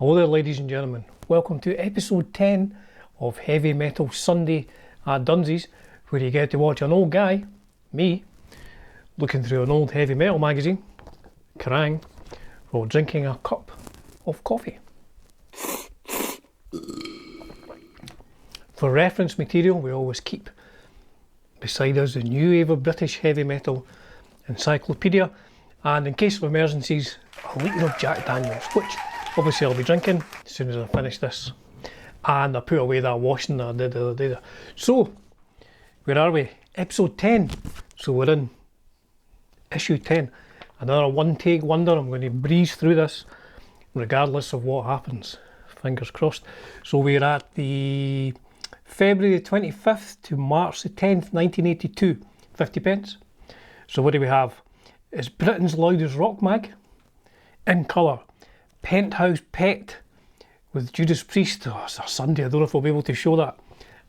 Hello there ladies and gentlemen, welcome to episode 10 of Heavy Metal Sunday at Dunsy's, where you get to watch an old guy, me, looking through an old heavy metal magazine, KERRANG, while drinking a cup of coffee. For reference material we always keep beside us the new wave of British heavy metal encyclopedia, and in case of emergencies, a litre of Jack Daniels, which obviously I'll be drinking as soon as I finish this. And I put away that washing that I did the other day. So, where are we? Episode 10. So we're in issue 10. Another one take wonder. I'm going to breeze through this regardless of what happens. Fingers crossed. So we're at the February the 25th to March the 10th, 1982. 50 pence. So what do we have? It's Britain's loudest rock mag. In colour. Penthouse Pet with Judas Priest. Oh, it's a Sunday, I don't know if I'll be able to show that.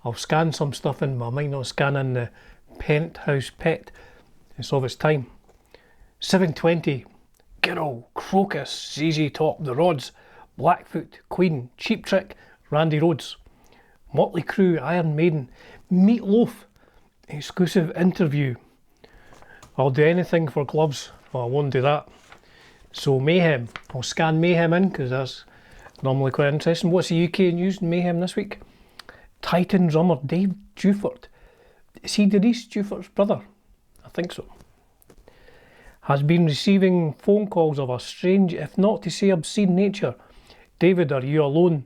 I'll scan some stuff in, but I might not scan in the Penthouse Pet. It's of its time. 720, Girl, KROKUS, ZZ Top, The RHOADS, Blackfoot, Queen, Cheap Trick, Randy Rhoads, Motley Crue, Iron Maiden, MEAT LOAF, exclusive interview. I'll do anything for gloves, but I won't do that. So Mayhem, I'll scan Mayhem in because that's normally quite interesting. What's the UK news in Mayhem this week? Titan drummer Dave Dufort. Is he Denise Dufort's brother? I think so. Has been receiving phone calls of a strange, if not to say obscene nature. David, are you alone?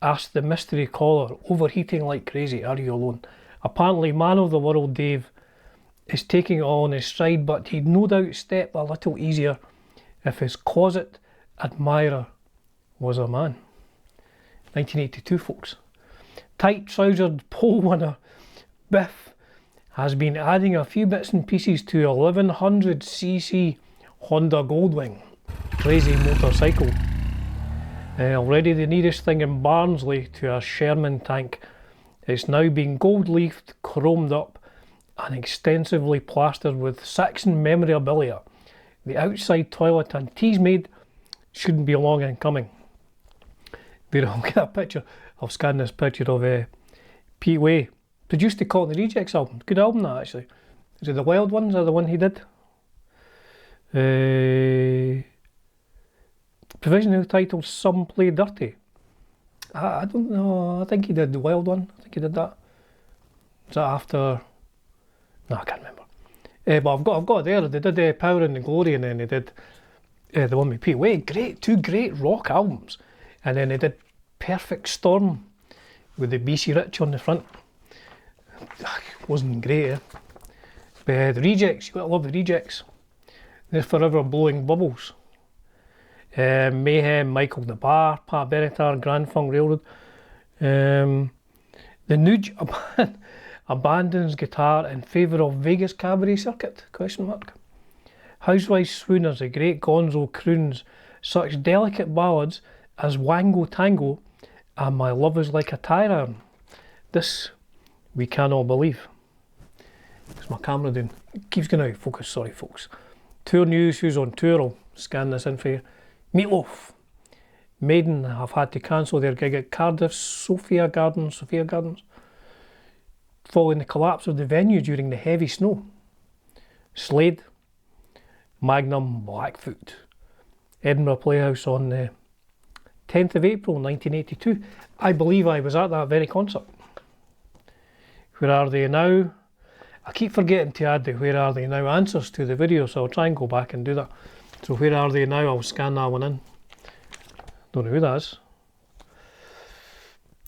Asked the mystery caller, overheating like crazy. Are you alone? Apparently man of the world Dave is taking it all in his stride, but he'd no doubt step a little easier if his closet admirer was a man. 1982 folks. Tight trousered pole winner Biff has been adding a few bits and pieces to 1100cc Honda Goldwing. Crazy motorcycle. Already the nearest thing in Barnsley to a Sherman tank. It's now been gold leafed, chromed up and extensively plastered with Saxon memorabilia. The outside toilet and teas made shouldn't be long in coming. There, I'll get a picture. I'll scan this picture of Pete Way. Produced the Caught in the Rejects album. Good album that actually. Is it the Wild Ones? Is that the one he did? Provisionally titled Some Play Dirty. I don't know. I think he did the Wild One. I think he did that. Is that after? No, I can't remember. But I've got it there. They did Power and the Glory, and then they did the one with Pete Way. Two great rock albums, and then they did Perfect Storm with the BC Rich on the front. Wasn't great, But the Rejects, you gotta love the Rejects. They're forever blowing bubbles. Mayhem, Michael the Bar, Pat Benatar, Grand Funk Railroad. The Nuge abandons guitar in favour of Vegas cabaret circuit? ? Housewife swooners, the great Gonzo croons such delicate ballads as Wango Tango and My Love Is Like a Tire Iron. This we cannot believe. What's my camera doing? It keeps going out of focus, sorry folks. Tour news, who's on tour? I'll scan this in for you. MEAT LOAF. Maiden have had to cancel their gig at Cardiff's Sophia Gardens, following the collapse of the venue during the heavy snow. Slade, Magnum, Blackfoot. Edinburgh Playhouse on the 10th of April 1982. I believe I was at that very concert. Where Are They Now? I keep forgetting to add the Where Are They Now answers to the video, so I'll try and go back and do that. So Where Are They Now? I'll scan that one in. Don't know who that is.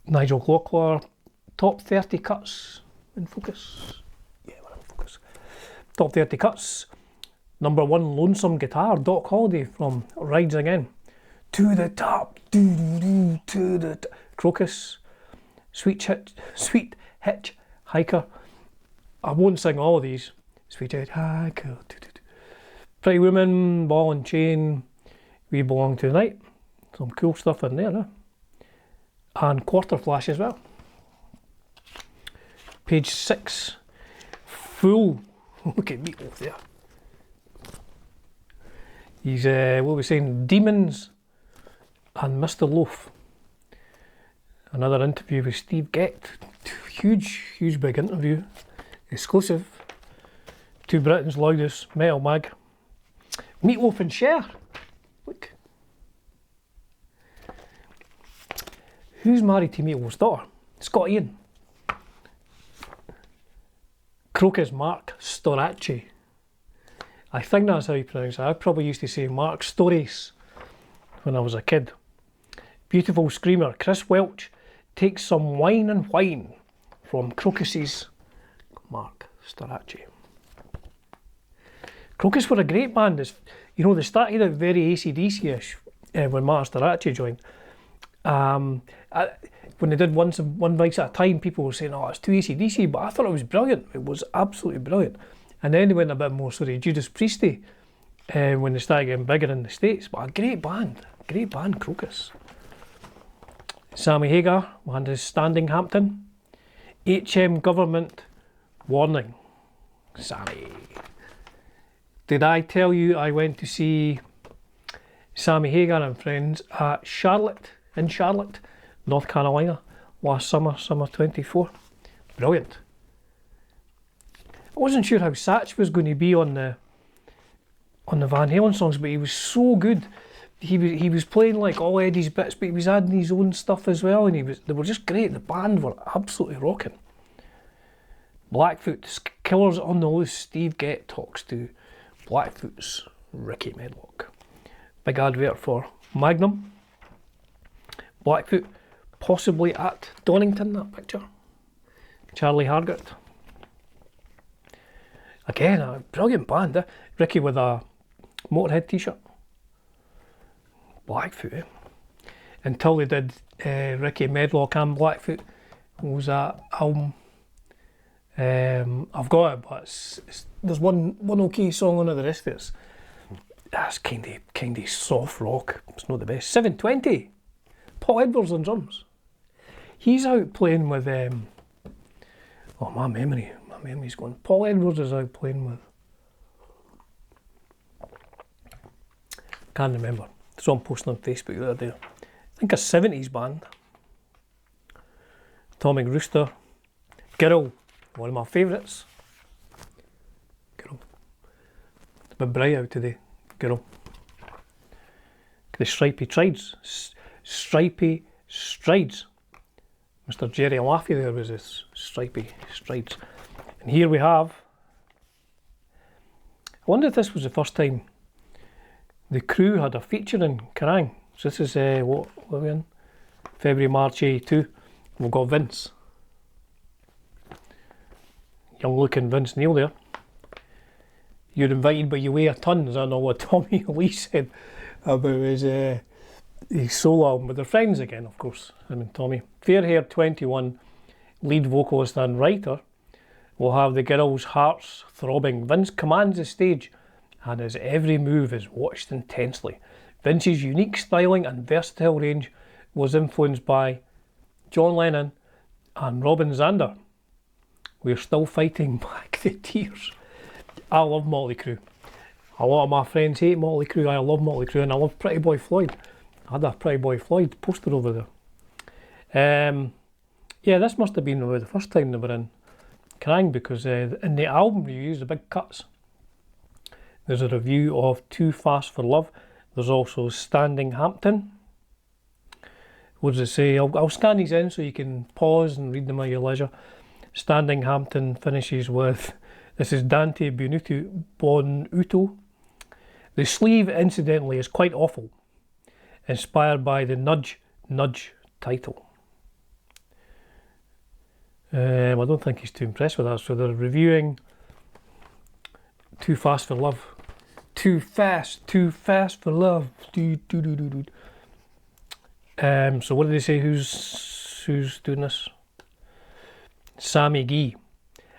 Nigel Glockler, top 30 cuts. In focus. Yeah, we're in focus. Top 30 cuts. Number 1, Lonesome Guitar, Doc Holliday from Rides Again. To the Top, to the top. KROKUS, Sweet Hitch Hiker. I won't sing all of these. Sweet Hitch Hiker. Pretty Woman, Ball and Chain, We Belong to the Night. Some cool stuff in there, And Quarter Flash as well. Page 6, full. Look at MEAT LOAF there. He's, what are we saying, Demons and Mr. Loaf. Another interview with Steve Gett. Huge big interview. Exclusive to Britain's loudest metal mag. Meat Loaf and Cher. Look. Who's married to Meat Loaf's daughter? Scott Ian. KROKUS Mark Storacci. I think that's how you pronounce it. I probably used to say Mark Stories when I was a kid. Beautiful screamer Chris Welch takes some wine and whine from KROKUS's Mark Storacci. KROKUS were a great band. You know, they started out very AC/DC-ish when Mark Storacci joined. When they did one Vice at a Time, people were saying, oh, it's too AC/DC, but I thought it was brilliant. It was absolutely brilliant. And then they went a bit more sort of Judas Priesty when they started getting bigger in the States. But a great band, KROKUS. Sammy Hagar and his Standing Hampton. HM Government warning. Sammy. Did I tell you I went to see Sammy Hagar and friends at Charlotte, North Carolina, last summer 24. Brilliant. I wasn't sure how Satch was going to be on the Van Halen songs, but he was so good. He was playing like all Eddie's bits, but he was adding his own stuff as well, and they were just great. The band were absolutely rocking. Blackfoot, Killers on the Loose. Steve Gett talks to Blackfoot's Ricky Medlock. Big advert for Magnum. Blackfoot possibly at Donington, that picture. Charlie Hargett. Again, a brilliant band. Ricky with a Motorhead t-shirt. Blackfoot, eh? Until they did Ricky Medlock and Blackfoot. What was that album? I've got it, but there's one okay song on it, the rest of that's kind of soft rock. It's not the best. 720. Paul Edwards on drums. He's out playing with oh, my memory's gone. Paul Edwards is out playing with, can't remember. It's on posting on Facebook the other day. I think a 70s band. Atomic Rooster. Girl, one of my favourites. Girl. It's a bit bright out today. Girl. The stripy strides. Stripy strides. Mr. Jerry Laffy there was his stripy strides. And here we have, I wonder if this was the first time the Crew had a feature in Kerrang. So this is what are we in? February, March 82. We've got Vince. Young looking Vince Neil there. You're invited but you weigh a ton. Is that not what Tommy Lee said about his solo album? But they're friends again, of course, him and Tommy. Fair-haired 21, lead vocalist and writer, will have the girls' hearts throbbing. Vince commands the stage and his every move is watched intensely. Vince's unique styling and versatile range was influenced by John Lennon and Robin Zander. We're still fighting back the tears. I love Motley Crue. A lot of my friends hate Motley Crue. I love Motley Crue and I love Pretty Boy Floyd. I had a Pretty Boy Floyd poster over there. Yeah, this must have been about the first time they were in Kerrang, because in the album reviews, the big cuts, there's a review of Too Fast for Love. There's also Standing Hampton. What does it say? I'll scan these in so you can pause and read them at your leisure. Standing Hampton finishes with, this is Dante Bonuto. The sleeve, incidentally, is quite awful, inspired by the Nudge Nudge title. I don't think he's too impressed with that, so they're reviewing Too Fast for Love. Too fast for love. So what did they say? Who's doing this? Sammy Gee.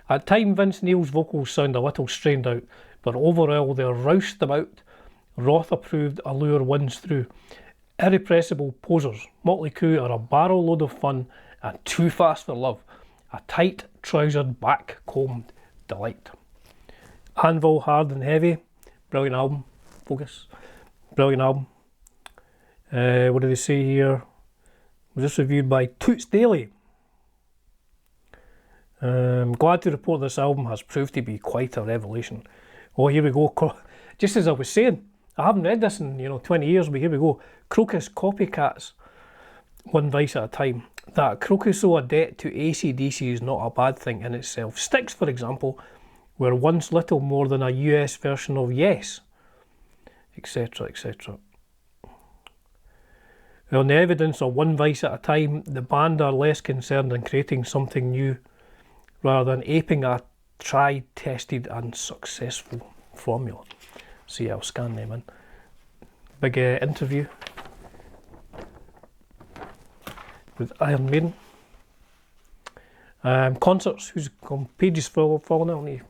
At times Vince Neil's vocals sound a little strained out, but overall they're roused about. Roth approved allure wins through. Irrepressible posers. Motley Crue are a barrel load of fun and Too Fast for Love. A tight trousered back combed delight. Anvil, Hard and Heavy. Brilliant album. Focus. Brilliant album. What do they say here? Was this reviewed by Toots Daily? Glad to report this album has proved to be quite a revelation. Oh, here we go. Just as I was saying, I haven't read this in 20 years, but here we go. KROKUS copycats, one vice at a time. That KROKUS owe a debt to AC/DC is not a bad thing in itself. Styx, for example, were once little more than a US version of Yes, etc, etc. On the evidence of one vice at a time, the band are less concerned in creating something new rather than aping a tried, tested and successful formula. See, I'll scan them in. Big interview with Iron Maiden. Concerts, who's gone pages falling out on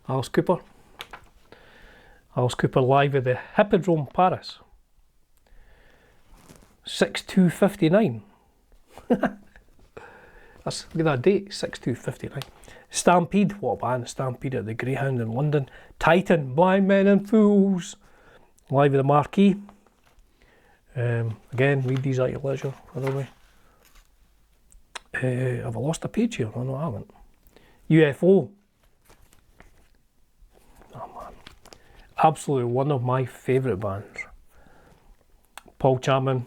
Alice Cooper. Alice Cooper live at the Hippodrome Paris. 6/2/59. Look at that date, 6/2/59. Stampede, what a band, Stampede at the Greyhound in London. Titan, Blind Men and Fools, live at the Marquee. Again, read these at your leisure, by the way. Have I lost a page here? Oh no, I haven't. UFO. Oh man, absolutely one of my favourite bands. Paul Chapman,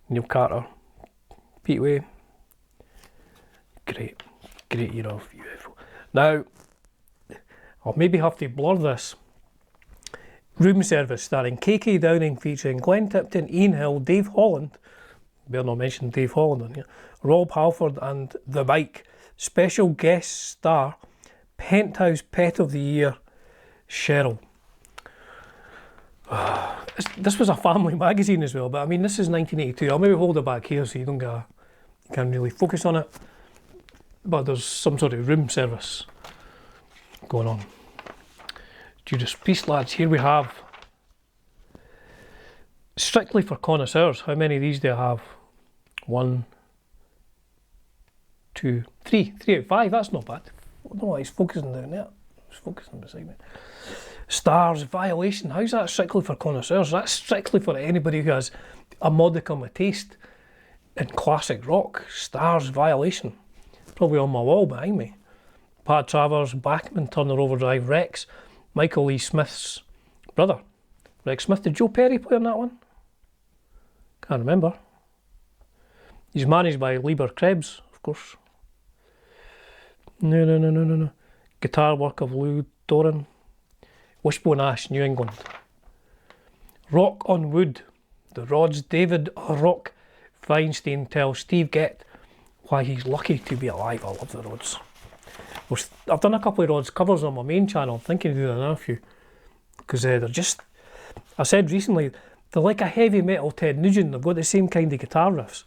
Neil Carter, Pete Way. Great era of UFO. Now, I'll maybe have to blur this. Room Service starring KK Downing featuring Glenn Tipton, Ian Hill, Dave Holland, better not mention Dave Holland on here, Rob Halford and The Mike. Special guest star, Penthouse Pet of the Year, Cheryl. This was a family magazine as well, but I mean this is 1982. I'll maybe hold it back here so you can't really focus on it. But there's some sort of room service going on. Judas Priest, lads, here we have Strictly for Connoisseurs. How many of these do I have? 1, 2, 3. 3 out of 5, that's not bad. I don't know why he's focusing down there. He's focusing beside me. Stars, Violation. How's that strictly for connoisseurs? That's strictly for anybody who has a modicum of taste in classic rock. Stars, Violation. Probably on my wall behind me. Pat Travers, Bachman, Turner Overdrive, Rex, Michael Lee Smith's brother. Rex Smith. Did Joe Perry play on that one? Can't remember. He's managed by Lieber Krebs, of course. No. Guitar work of Lou Doran. Wishbone Ash, New England. Rock on Wood. The RHOADS. David Rock Feinstein tells Steve Gett why he's lucky to be alive. I love the RHOADS. I've done a couple of RHOADS covers on my main channel. I'm thinking of doing another few. Because they're just, I said recently, they're like a heavy metal Ted Nugent. They've got the same kind of guitar riffs.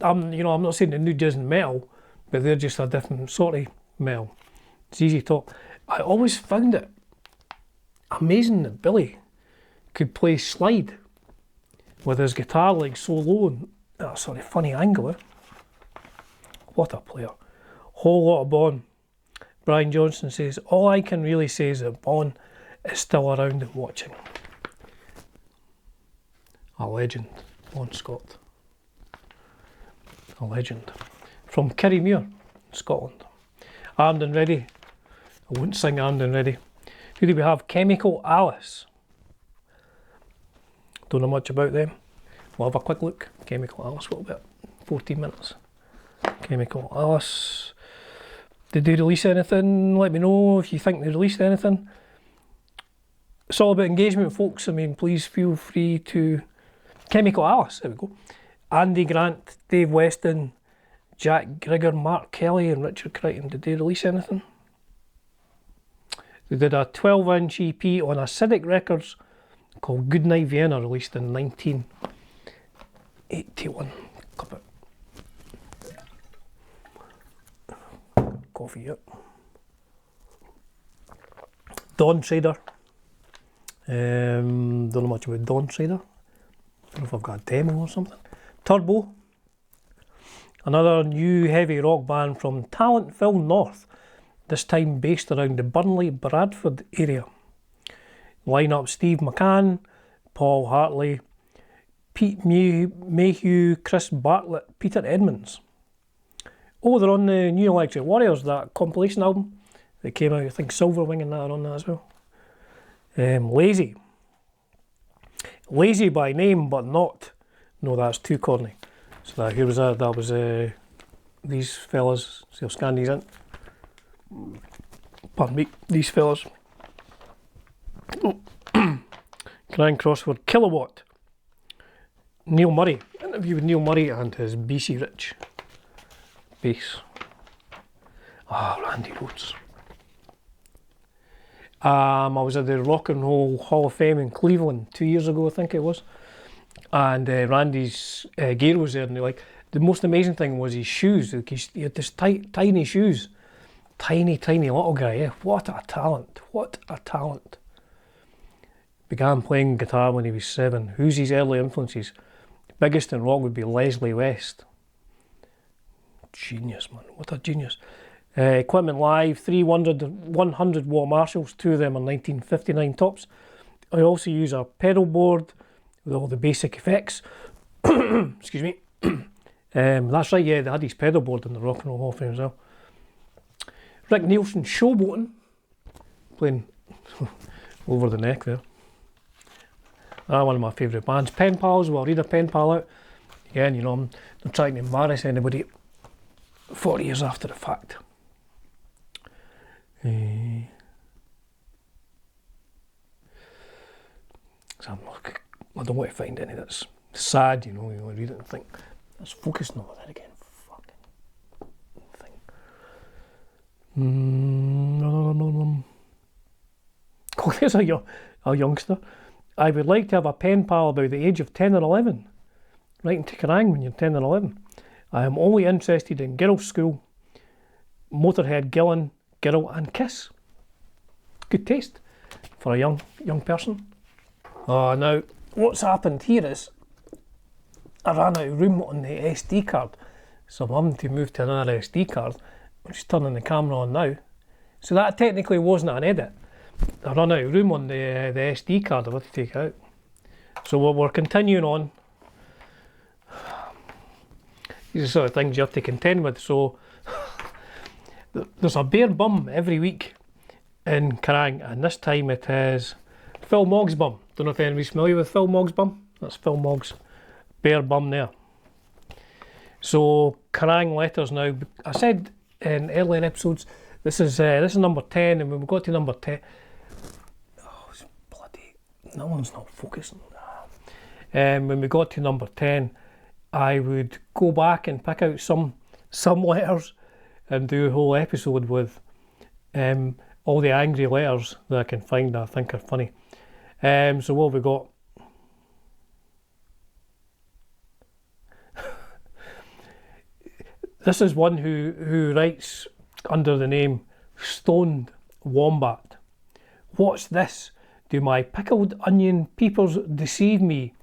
I'm not saying the Nuge isn't metal, but they're just a different sort of metal. It's easy to talk. I always found it amazing that Billy could play slide with his guitar like so low and at a sort of funny angle. What a player. Whole lot of Bon. Brian Johnson says, all I can really say is that Bon is still around and watching. A legend, Bon Scott. A legend. From Kirriemuir, Scotland. Armed and Ready. I won't sing Armed and Ready. Who do we have? Chemical Alice. Don't know much about them. We'll have a quick look. Chemical Alice, what about 14 minutes? Chemical Alice. Did they release anything? Let me know if you think they released anything. It's all about engagement, folks. I mean, please feel free to... Chemical Alice, there we go. Andy Grant, Dave Weston, Jack Grigger, Mark Kelly and Richard Crichton. Did they release anything? They did a 12-inch EP on Acidic Records called Goodnight Vienna, released in 1981. Cup it. Coffee, yep. Dawn Trader. Don't know much about Dawn Trader. Don't know if I've got a demo or something. Turbo. Another new heavy rock band from Talentville North, this time based around the Burnley, Bradford area. Line up Steve McCann, Paul Hartley, Pete Mayhew, Chris Bartlett, Peter Edmonds. Oh, they're on the New Electric Warriors, that compilation album that came out. I think Silverwing and that are on that as well. Lazy. Lazy by name, but not. No, that's too corny. So that, here was that. That was these fellas. See, I'll scan these in. Pardon me, these fellas. Oh. Kerrang crossword Kilowatt. Neil Murray. Interview with Neil Murray and his BC Rich bass. Randy Rhoads. I was at the Rock and Roll Hall of Fame in Cleveland 2 years ago, I think it was, and Randy's gear was there, and the most amazing thing was his shoes. Like he had this tiny shoes, tiny little guy. Yeah, what a talent! What a talent! Began playing guitar when he was 7. Who's his early influences? The biggest in rock would be Leslie West. Genius, man! What a genius! Equipment live, 100 watt Marshalls, 2 of them are 1959 tops. I also use a pedal board with all the basic effects. Excuse me. That's right, yeah, they had his pedal board in the Rock and Roll Hall of Fame as well. Rick Nielsen Showboating, playing over the neck there. One of my favourite bands. Pen Pals, well, I'll read a pen pal out. Again, you know, I'm not trying to embarrass anybody 40 years after the fact. I don't want to find any that's sad, you know, you read it and think, let's focus on that again, fucking thing. Oh, there's a youngster. I would like to have a pen pal about the age of 10 or 11. Writing to Kerrang when you're 10 or 11. I am only interested in Girls' School, Motorhead, Gillan, Girl and Kiss. Good taste for a young person. Now, what's happened here is I ran out of room on the SD card, so I'm having to move to another SD card. I'm just turning the camera on now. So that technically wasn't an edit. I ran out of room on the SD card. I've had to take it out. So we're continuing on. These are sort of things you have to contend with. So there's a bare bum every week in Kerrang, and this time it is Phil Mogg's bum. Don't know if anybody's familiar with Phil Mogg's bum. That's Phil Mogg's bare bum there. So Kerrang letters now. I said in earlier episodes, this is number 10, and when we got to number 10, it's bloody, that one's not focusing. When we got to number 10, I would go back and pick out some letters and do a whole episode with all the angry letters that I can find that I think are funny. So what have we got? This is one who writes under the name Stoned Wombat. What's this? Do my pickled onion peepers deceive me?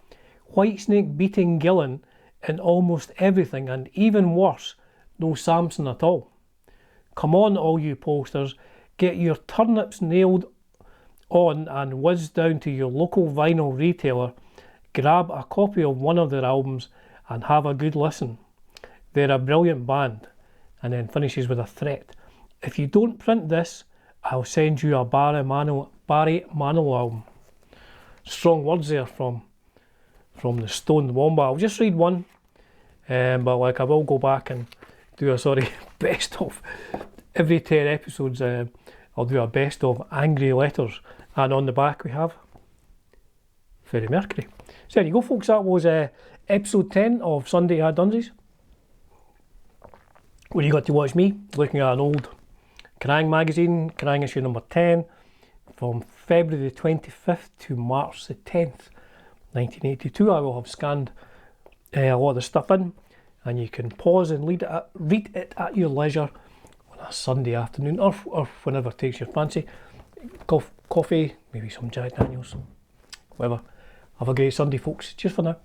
Whitesnake beating Gillan in almost everything, and even worse, no Samson at all. Come on, all you posters, get your turnips nailed on and whiz down to your local vinyl retailer, grab a copy of one of their albums and have a good listen. They're a brilliant band. And then finishes with a threat. If you don't print this, I'll send you a Barry Manilow album. Strong words there from the Stoned Wombat. I'll just read one, but like I will go back and do a best of every 10 episodes. I'll do a best of angry letters, and on the back we have Freddie Mercury. So there you go, folks. That was episode 10 of Sunday at Dunsy's, where you got to watch me looking at an old Kerrang magazine, Kerrang issue number 10, from February the 25th to March the 10th, 1982. I will have scanned a lot of the stuff in, and you can pause and read it at your leisure on a Sunday afternoon, or whenever it takes your fancy. Coffee, maybe some Jack Daniels, whatever. Have a great Sunday, folks. Cheers for now.